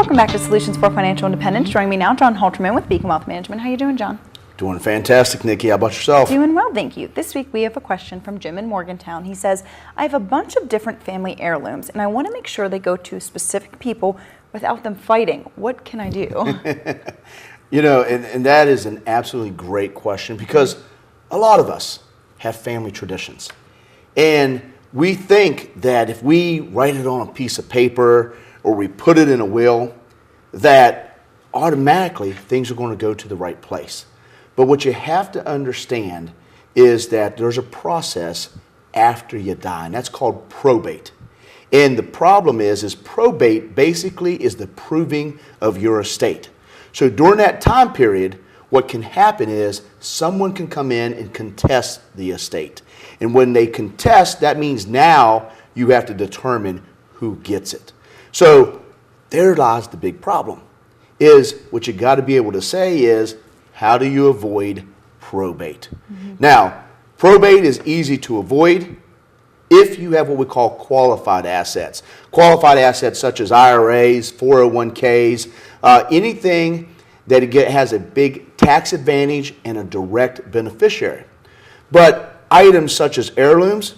Welcome back to Solutions for Financial Independence. Joining me now, John Halterman with Beacon Wealth Management. How you doing, John? Doing fantastic, Nikki. How about yourself? Doing well, thank you. This week we have a question from Jim in Morgantown. He says, I have a bunch of different family heirlooms and I want to make sure they go to specific people without them fighting. What can I do? You know, and that is an absolutely great question because a lot of us have family traditions. And we think that if we write it on a piece of paper or we put it in a will, that automatically things are going to go to the right place. But what you have to understand is that there's a process after you die, and that's called probate. And the problem is probate basically is the proving of your estate. So during that time period, what can happen is someone can come in and contest the estate. And when they contest, that means now you have to determine who gets it. So there lies the big problem, is what you got to be able to say is, how do you avoid probate? Now, probate is easy to avoid if you have what we call qualified assets. Qualified assets such as IRAs, 401ks, anything that has a big tax advantage and a direct beneficiary. But items such as heirlooms,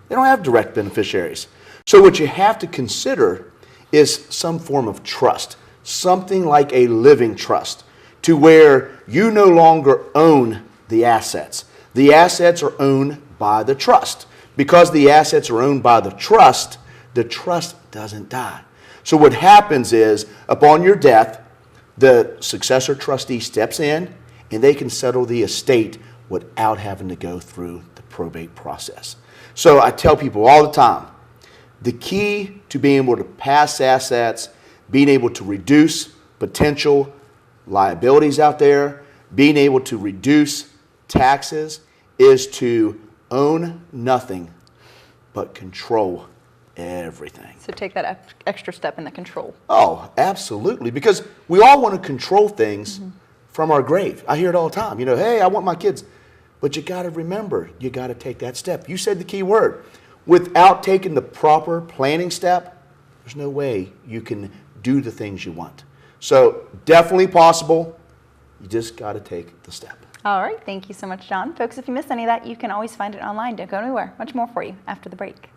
they don't have direct beneficiaries. So what you have to consider is some form of trust, something like a living trust, to where you no longer own the assets. The assets are owned by the trust. Because the assets are owned by the trust doesn't die. So what happens is, upon your death, the successor trustee steps in and they can settle the estate without having to go through the probate process. So I tell people all the time, the key to being able to pass assets, being able to reduce potential liabilities out there, being able to reduce taxes, is to own nothing but control everything. So take that extra step in the control. Oh, absolutely. Because we all want to control things from our grave. I hear it all the time. You know, hey, I want my kids. But you got to remember, you got to take that step. You said the key word. Without taking the proper planning step, there's no way you can do the things you want. So definitely possible. You just got to take the step. All right. Thank you so much, John. Folks, if you missed any of that, you can always find it online. Don't go anywhere. Much more for you after the break.